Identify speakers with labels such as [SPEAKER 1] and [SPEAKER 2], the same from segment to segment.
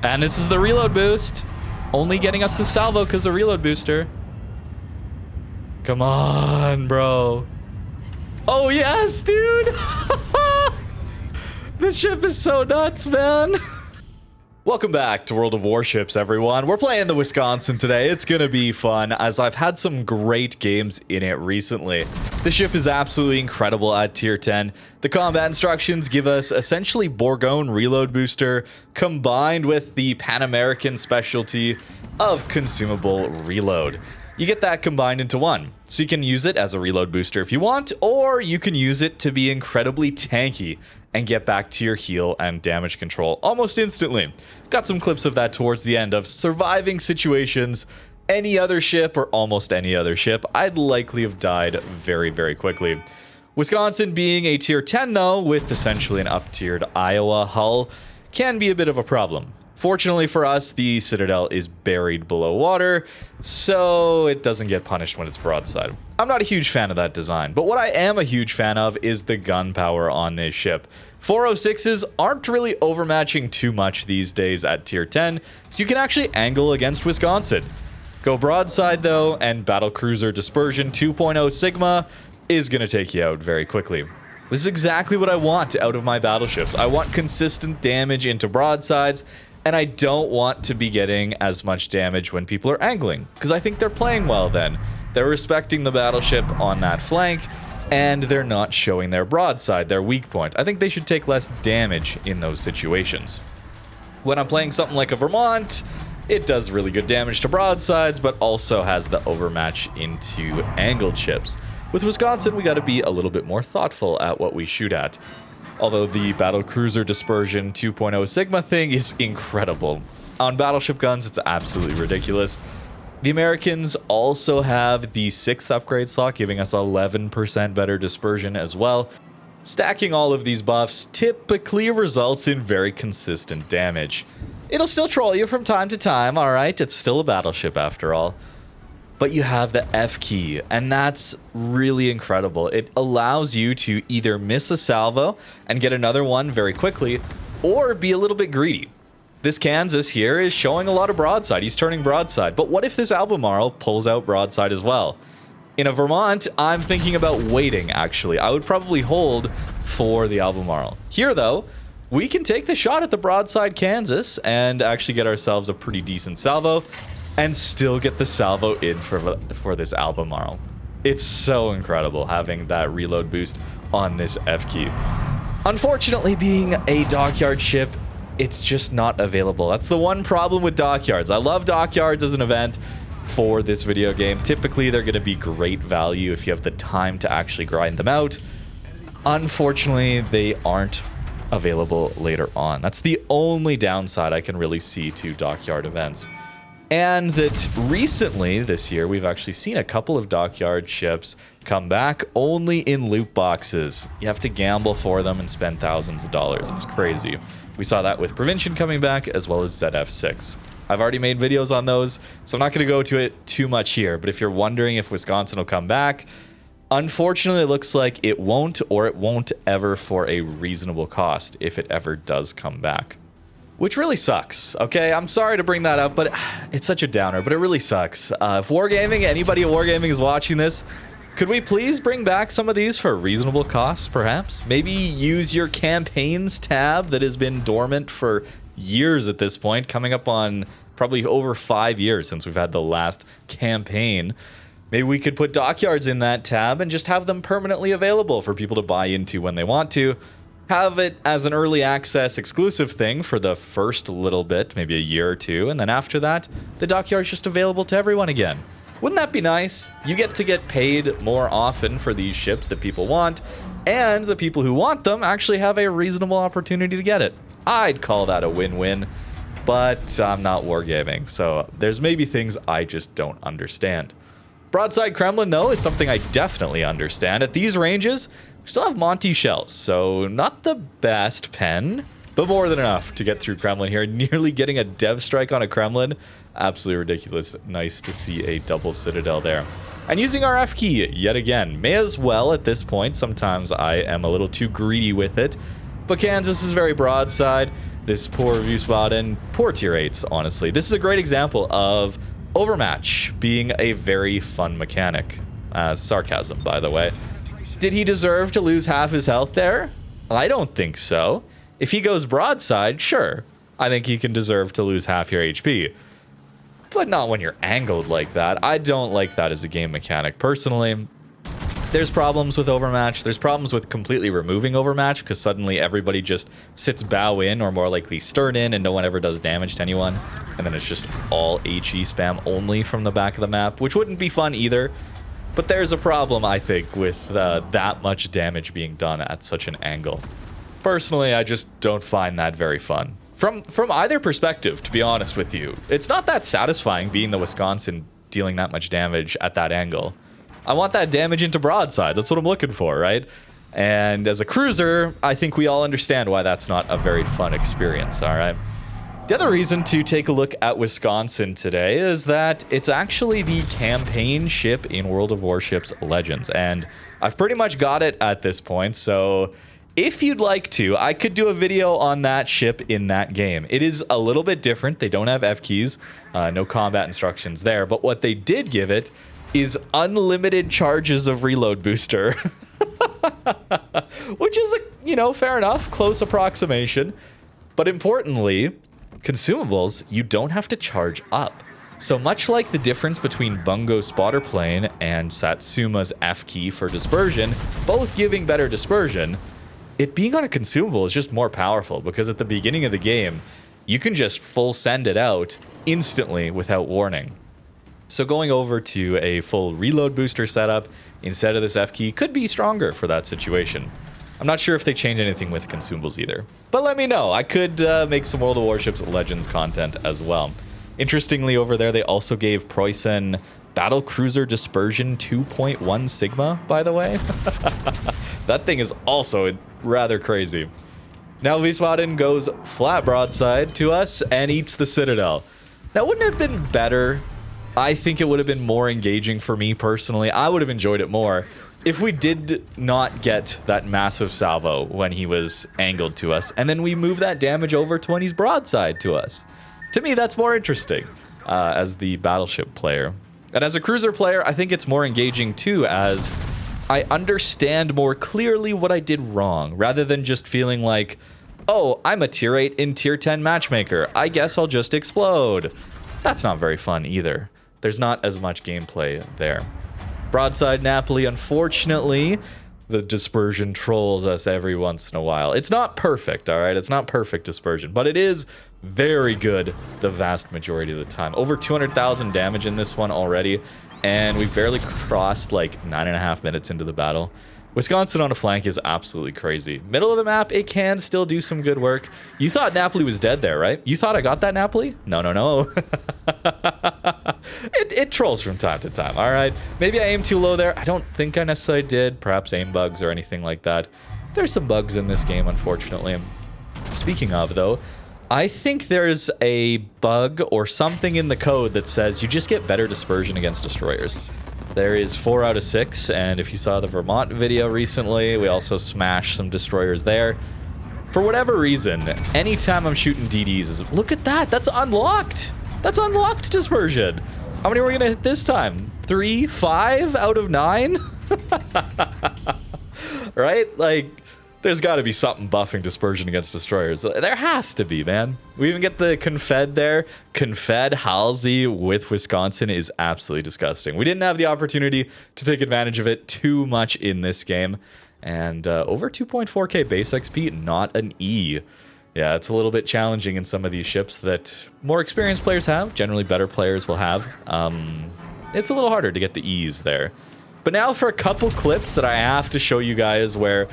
[SPEAKER 1] And this is the reload boost. Only getting us the salvo because of reload booster. Come on, bro. Oh, yes, dude. This ship is so nuts, man. Welcome back to World of Warships, everyone. We're playing the Wisconsin today. It's going to be fun, as I've had some great games in it recently. The ship is absolutely incredible at tier 10. The combat instructions give us essentially Bourgogne reload booster combined with the Pan-American specialty of consumable reload. You get that combined into one. So you can use it as a reload booster if you want, or you can use it to be incredibly tanky and get back to your heal and damage control almost instantly. Got some clips of that towards the end of surviving situations. Any other ship, or almost any other ship, I'd likely have died very, very quickly. Wisconsin being a tier 10 though, with essentially an up-tiered Iowa hull, can be a bit of a problem. Fortunately for us, the Citadel is buried below water, so it doesn't get punished when it's broadside. I'm not a huge fan of that design, but what I am a huge fan of is the gunpowder on this ship. 406s aren't really overmatching too much these days at tier 10, so you can actually angle against Wisconsin. Go broadside though, and Battlecruiser Dispersion 2.0 Sigma is going to take you out very quickly. This is exactly what I want out of my battleships. I want consistent damage into broadsides, and I don't want to be getting as much damage when people are angling, because I think they're playing well then. They're respecting the battleship on that flank, and they're not showing their broadside, their weak point. I think they should take less damage in those situations. When I'm playing something like a Vermont, it does really good damage to broadsides, but also has the overmatch into angled ships. With Wisconsin, we got to be a little bit more thoughtful at what we shoot at. Although the Battlecruiser Dispersion 2.0 Sigma thing is incredible. On battleship guns, it's absolutely ridiculous. The Americans also have the 6th upgrade slot, giving us 11% better dispersion as well. Stacking all of these buffs typically results in very consistent damage. It'll still troll you from time to time, alright? It's still a battleship after all. But you have the F key, and that's really incredible. It allows you to either miss a salvo and get another one very quickly, or be a little bit greedy. This Kansas here is showing a lot of broadside. He's turning broadside. But what if this Albemarle pulls out broadside as well? In a Vermont, I'm thinking about waiting, actually. I would probably hold for the Albemarle. Here, though, we can take the shot at the broadside Kansas and actually get ourselves a pretty decent salvo, and still get the salvo in for this Albemarle. It's so incredible having that reload boost on this F key. Unfortunately, being a Dockyard ship, it's just not available. That's the one problem with Dockyards. I love Dockyards as an event for this video game. Typically, they're going to be great value if you have the time to actually grind them out. Unfortunately, they aren't available later on. That's the only downside I can really see to Dockyard events. And that recently, this year, we've actually seen a couple of Dockyard ships come back only in loot boxes. You have to gamble for them and spend thousands of dollars. It's crazy. We saw that with Prevention coming back, as well as ZF6. I've already made videos on those, so I'm not going to go to it too much here. But if you're wondering if Wisconsin will come back, unfortunately, it looks like it won't, or it won't ever for a reasonable cost if it ever does come back. Which really sucks, okay? I'm sorry to bring that up, but it's such a downer, but it really sucks. If Wargaming, anybody at Wargaming is watching this, could we please bring back some of these for reasonable costs, perhaps? Maybe use your campaigns tab that has been dormant for years at this point, coming up on probably over 5 years since we've had the last campaign. Maybe we could put Dockyards in that tab and just have them permanently available for people to buy into when they want to. Have it as an early access exclusive thing for the first little bit, maybe a year or two, and then after that, the Dockyard's just available to everyone again. Wouldn't that be nice? You get to get paid more often for these ships that people want, and the people who want them actually have a reasonable opportunity to get it. I'd call that a win-win, but I'm not Wargaming, so there's maybe things I just don't understand. Broadside Kremlin, though, is something I definitely understand. At these ranges, we still have Monty shells, so not the best pen, but more than enough to get through Kremlin here. Nearly getting a dev strike on a Kremlin. Absolutely ridiculous. Nice to see a double Citadel there. And using our F key yet again. May as well at this point. Sometimes I am a little too greedy with it. But Kansas is very broadside. This poor review spot and poor tier 8s, honestly. This is a great example of overmatch being a very fun mechanic. Sarcasm, by the way. Did he deserve to lose half his health there? I don't think so. If he goes broadside, sure. I think he can deserve to lose half your HP. But not when you're angled like that. I don't like that as a game mechanic, personally. There's problems with overmatch. There's problems with completely removing overmatch because suddenly everybody just sits bow in or more likely stern in and no one ever does damage to anyone. And then it's just all HE spam only from the back of the map, which wouldn't be fun either. But there's a problem, I think, with that much damage being done at such an angle. Personally, I just don't find that very fun. From either perspective, to be honest with you. It's not that satisfying being the Wisconsin dealing that much damage at that angle. I want that damage into broadside. That's what I'm looking for, right? And as a cruiser, I think we all understand why that's not a very fun experience, all right? The other reason to take a look at Wisconsin today is that it's actually the campaign ship in World of Warships Legends, and I've pretty much got it at this point, so if you'd like to, I could do a video on that ship in that game. It is a little bit different. They don't have F keys, no combat instructions there, but what they did give it is unlimited charges of reload booster. Which is, fair enough, close approximation. But importantly, consumables, you don't have to charge up. So much like the difference between Bungo Spotter Plane and Satsuma's F key for dispersion, both giving better dispersion, it being on a consumable is just more powerful because at the beginning of the game, you can just full send it out instantly without warning. So going over to a full reload booster setup instead of this F key could be stronger for that situation. I'm not sure if they change anything with consumables either. But let me know. I could make some World of Warships Legends content as well. Interestingly, over there, they also gave Preussen Battle Cruiser Dispersion 2.1 Sigma, by the way. That thing is also rather crazy. Now Wiesbaden goes flat broadside to us and eats the Citadel. Now, wouldn't it have been better? I think it would have been more engaging for me personally. I would have enjoyed it more if we did not get that massive salvo when he was angled to us, and then we move that damage over to when he's broadside to us. To me, that's more interesting as the Battleship player. And as a cruiser player, I think it's more engaging too, as I understand more clearly what I did wrong, rather than just feeling like, oh, I'm a tier 8 in tier 10 matchmaker. I guess I'll just explode. That's not very fun either. There's not as much gameplay there. Broadside Napoli, unfortunately, the dispersion trolls us every once in a while. It's not perfect, all right? It's not perfect dispersion, but it is very good the vast majority of the time. Over 200,000 damage in this one already, and we've barely crossed like 9.5 minutes into the battle. Wisconsin on a flank is absolutely crazy. Middle of the map, it can still do some good work. You thought Napoli was dead there, right? You thought I got that Napoli? No, no, no. It trolls from time to time, all right? Maybe I aimed too low there. I don't think I necessarily did. Perhaps aim bugs or anything like that. There's some bugs in this game, unfortunately. Speaking of, though, I think there's a bug or something in the code that says you just get better dispersion against destroyers. There is 4 out of 6, and if you saw the Vermont video recently, we also smashed some destroyers there. For whatever reason, anytime I'm shooting DDs, look at that, that's unlocked. That's unlocked dispersion. How many are we gonna hit this time? 3, 5 out of 9? Right? Like, there's got to be something buffing dispersion against destroyers. There has to be, man. We even get the Confed there. Confed Halsey with Wisconsin is absolutely disgusting. We didn't have the opportunity to take advantage of it too much in this game. And over 2.4k base XP, not an E. Yeah, it's a little bit challenging in some of these ships that more experienced players have. Generally, better players will have. It's a little harder to get the E's there. But now for a couple clips that I have to show you guys where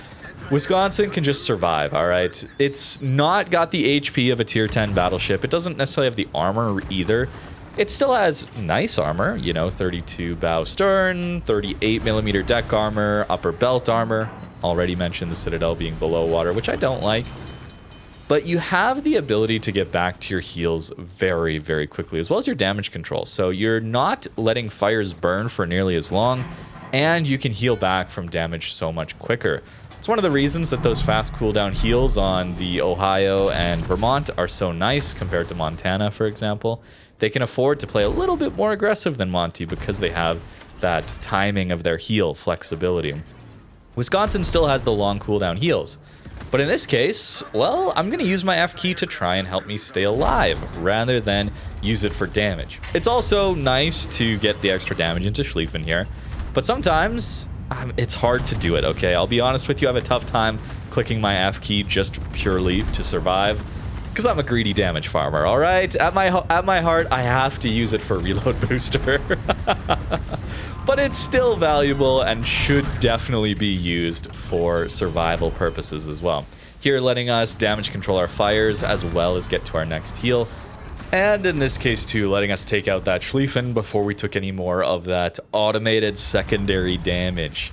[SPEAKER 1] Wisconsin can just survive, all right? It's not got the HP of a tier 10 battleship. It doesn't necessarily have the armor either. It still has nice armor, 32 bow stern, 38 millimeter deck armor, upper belt armor. Already mentioned the Citadel being below water, which I don't like. But you have the ability to get back to your heals very, very quickly, as well as your damage control. So you're not letting fires burn for nearly as long, and you can heal back from damage so much quicker. It's one of the reasons that those fast cooldown heals on the Ohio and Vermont are so nice compared to Montana, for example. They can afford to play a little bit more aggressive than Monty because they have that timing of their heal flexibility. Wisconsin still has the long cooldown heals. But in this case, well, I'm going to use my F key to try and help me stay alive rather than use it for damage. It's also nice to get the extra damage into Schlieffen here, but sometimes it's hard to do it, okay? I'll be honest with you, I have a tough time clicking my F key just purely to survive because I'm a greedy damage farmer, all right? At my heart, I have to use it for reload booster. But it's still valuable and should definitely be used for survival purposes as well. Here, letting us damage control our fires as well as get to our next heal. And in this case, too, letting us take out that Schlieffen before we took any more of that automated secondary damage.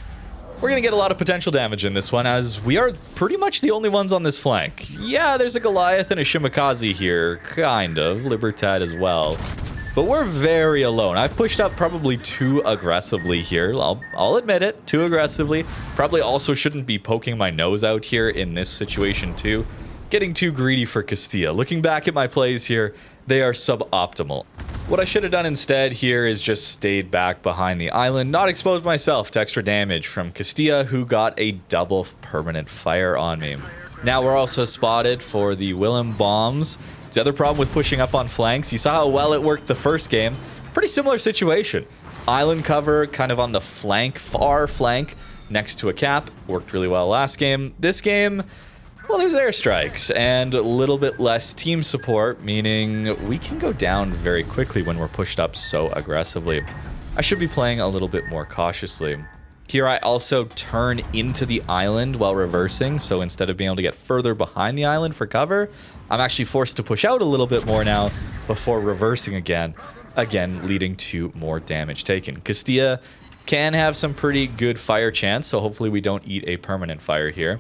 [SPEAKER 1] We're going to get a lot of potential damage in this one, as we are pretty much the only ones on this flank. Yeah, there's a Goliath and a Shimakaze here, kind of. Libertad as well. But we're very alone. I've pushed up probably too aggressively here. I'll admit it, too aggressively. Probably also shouldn't be poking my nose out here in this situation too. Getting too greedy for Castilla. Looking back at my plays here, they are suboptimal. What I should have done instead here is just stayed back behind the island, not exposed myself to extra damage from Castilla, who got a double permanent fire on me. Now we're also spotted for the Willem bombs. The other problem with pushing up on flanks, you saw how well it worked the first game. Pretty similar situation. Island cover kind of on the flank, far flank, next to a cap. Worked really well last game. This game, well, there's airstrikes and a little bit less team support, meaning we can go down very quickly when we're pushed up so aggressively. I should be playing a little bit more cautiously. Here I also turn into the island while reversing, so instead of being able to get further behind the island for cover, I'm actually forced to push out a little bit more now before reversing again leading to more damage taken. Castilla can have some pretty good fire chance, so hopefully we don't eat a permanent fire here.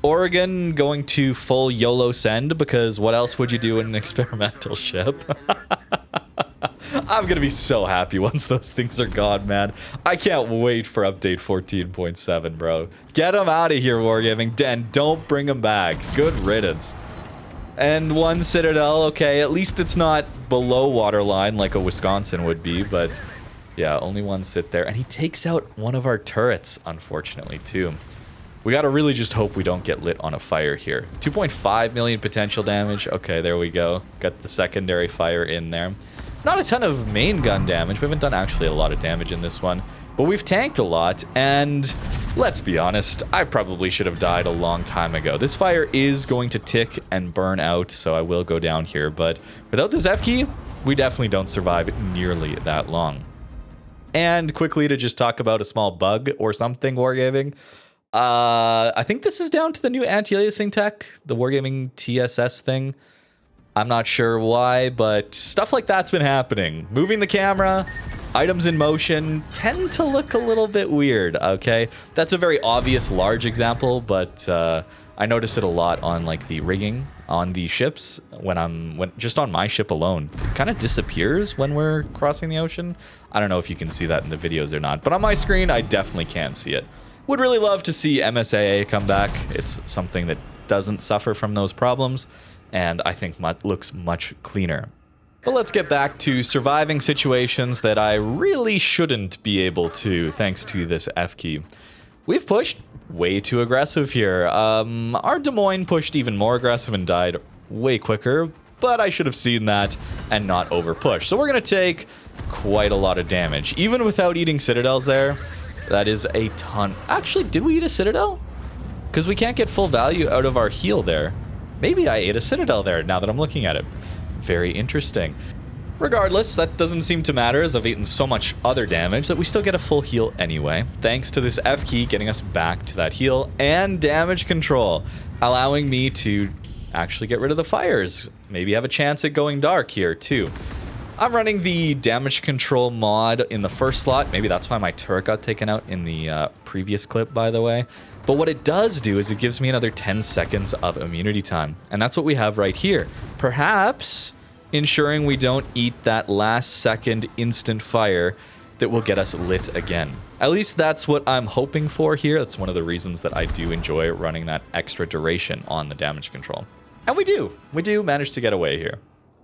[SPEAKER 1] Oregon going to full YOLO send, because what else would you do in an experimental ship? I'm gonna be so happy once those things are gone, man. I can't wait for update 14.7, bro. Get them out of here, Wargaming. Den, don't bring them back. Good riddance. And one Citadel, okay, at least it's not below waterline like a Wisconsin would be, but yeah, only one sit there. And he takes out one of our turrets, unfortunately, too. We gotta really just hope we don't get lit on a fire here. 2.5 million potential damage. Okay, there we go. Got the secondary fire in there. Not a ton of main gun damage. We haven't done actually a lot of damage in this one, but we've tanked a lot, and let's be honest, I probably should have died a long time ago. This fire is going to tick and burn out, so I will go down here, but without this F key, we definitely don't survive nearly that long. And quickly to just talk about a small bug or something, Wargaming. I think this is down to the new anti-aliasing tech, the Wargaming TSS thing. I'm not sure why, but stuff like that's been happening. Moving the camera, items in motion tend to look a little bit weird, okay? That's a very obvious large example, but I notice it a lot on like the rigging on the ships when just on my ship alone. It kind of disappears when we're crossing the ocean. I don't know if you can see that in the videos or not, but on my screen, I definitely can see it. Would really love to see MSAA come back. It's something that doesn't suffer from those problems, and I think looks much cleaner. But let's get back to surviving situations that I really shouldn't be able to, thanks to this F key. We've pushed way too aggressive here. Our Des Moines pushed even more aggressive and died way quicker, but I should have seen that and not over push. So we're going to take quite a lot of damage. Even without eating Citadels there, that is a ton. Actually, did we eat a Citadel? Because we can't get full value out of our heal there. Maybe I ate a Citadel there now that I'm looking at it. Very interesting. Regardless, that doesn't seem to matter, as I've eaten so much other damage that we still get a full heal anyway, thanks to this F key getting us back to that heal and damage control, allowing me to actually get rid of the fires. Maybe have a chance at going dark here too. I'm running the damage control mod in the first slot. Maybe that's why my turret got taken out in the previous clip, by the way. But what it does do is it gives me another 10 seconds of immunity time. And that's what we have right here. Perhaps ensuring we don't eat that last second instant fire that will get us lit again. At least that's what I'm hoping for here. That's one of the reasons that I do enjoy running that extra duration on the damage control. And we do manage to get away here.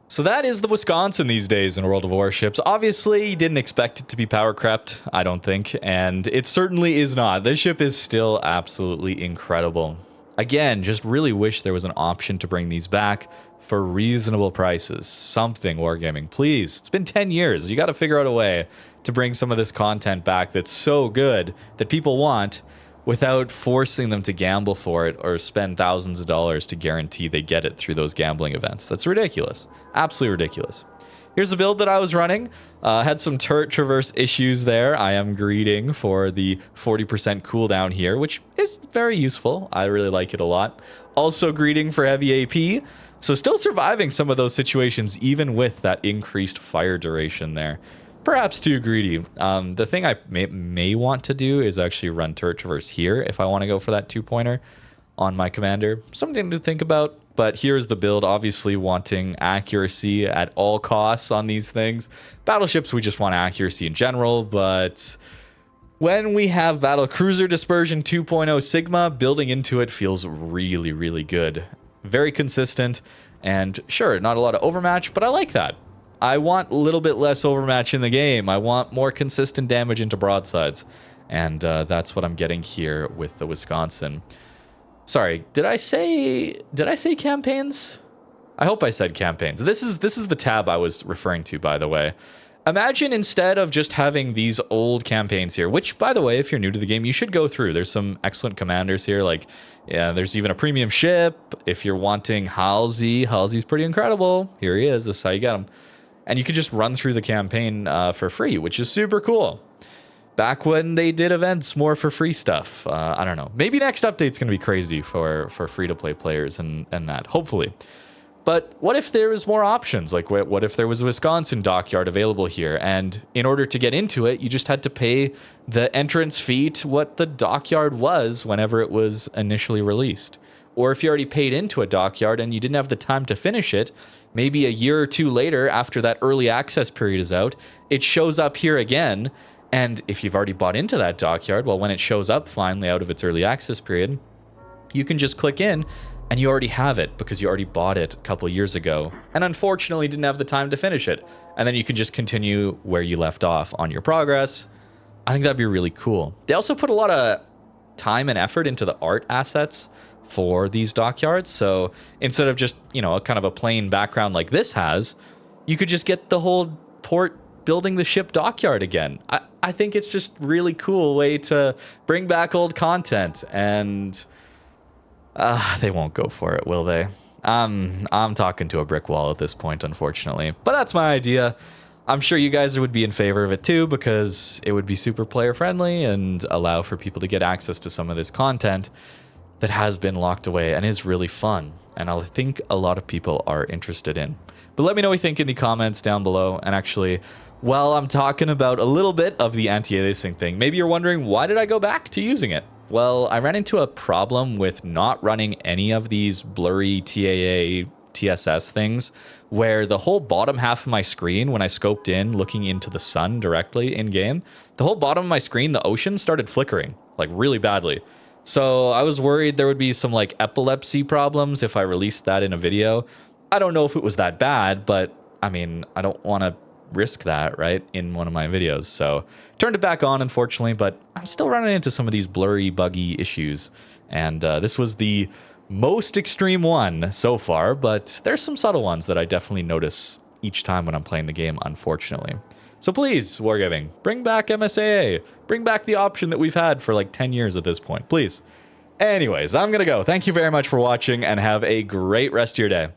[SPEAKER 1] So that is the Wisconsin these days in World of Warships. Obviously, you didn't expect it to be power crept, I don't think, and it certainly is not. This ship is still absolutely incredible. Again, just really wish there was an option to bring these back for reasonable prices. Something, Wargaming, please. It's been 10 years. You got to figure out a way to bring some of this content back that's so good that people want without forcing them to gamble for it or spend thousands of dollars to guarantee they get it through those gambling events. That's ridiculous. Absolutely ridiculous. Here's the build that I was running. Had some turret traverse issues there. I am greeting for the 40% cooldown here, which is very useful. I really like it a lot. Also greeting for heavy AP. So still surviving some of those situations, even with that increased fire duration there. Perhaps too greedy. The thing I may want to do is actually run turret traverse here if I want to go for that 2-pointer on my commander. Something to think about, but here's the build. Obviously wanting accuracy at all costs on these things. Battleships, we just want accuracy in general, but when we have Battle Cruiser Dispersion 2.0 Sigma, building into it feels really, really good. Very consistent, and sure, not a lot of overmatch, but I like that. I want a little bit less overmatch in the game. I want more consistent damage into broadsides. And that's what I'm getting here with the Wisconsin. Sorry, did I say campaigns? I hope I said campaigns. This is the tab I was referring to, by the way. Imagine instead of just having these old campaigns here, which, by the way, if you're new to the game, you should go through. There's some excellent commanders here. Like, yeah, there's even a premium ship. If you're wanting Halsey, Halsey's pretty incredible. Here he is. This is how you get him. And you could just run through the campaign for free, which is super cool. Back when they did events more for free stuff. I don't know. Maybe next update's going to be crazy for free-to-play players and that, hopefully. But what if there was more options? Like, what if there was a Wisconsin Dockyard available here? And in order to get into it, you just had to pay the entrance fee to what the Dockyard was whenever it was initially released. Or if you already paid into a Dockyard and you didn't have the time to finish it, maybe a year or two later, after that early access period is out, it shows up here again. And if you've already bought into that Dockyard, well, when it shows up finally out of its early access period, you can just click in and you already have it because you already bought it a couple years ago and unfortunately didn't have the time to finish it. And then you can just continue where you left off on your progress. I think that'd be really cool. They also put a lot of time and effort into the art assets for these Dockyards. So instead of just, you know, kind of a plain background like this has, you could just get the whole port building the ship Dockyard again. I think it's just really cool way to bring back old content, and they won't go for it, will they? I'm talking to a brick wall at this point, unfortunately. But that's my idea. I'm sure you guys would be in favor of it too, because it would be super player friendly and allow for people to get access to some of this content that has been locked away and is really fun, and I think a lot of people are interested in. But let me know what you think in the comments down below. And actually, while I'm talking about a little bit of the anti-aliasing thing, maybe you're wondering, why did I go back to using it? Well, I ran into a problem with not running any of these blurry TAA, TSS things, where the whole bottom half of my screen, when I scoped in looking into the sun directly in game, the whole bottom of my screen, the ocean, started flickering, like really badly. So I was worried there would be some like epilepsy problems if I released that in a video. I don't know if it was that bad, but I mean, I don't want to risk that, right, in one of my videos. So turned it back on, unfortunately, but I'm still running into some of these blurry, buggy issues. And this was the most extreme one so far, but there's some subtle ones that I definitely notice each time when I'm playing the game, unfortunately. So please, Wargaming, bring back MSAA. Bring back the option that we've had for like 10 years at this point, please. Anyways, I'm going to go. Thank you very much for watching and have a great rest of your day.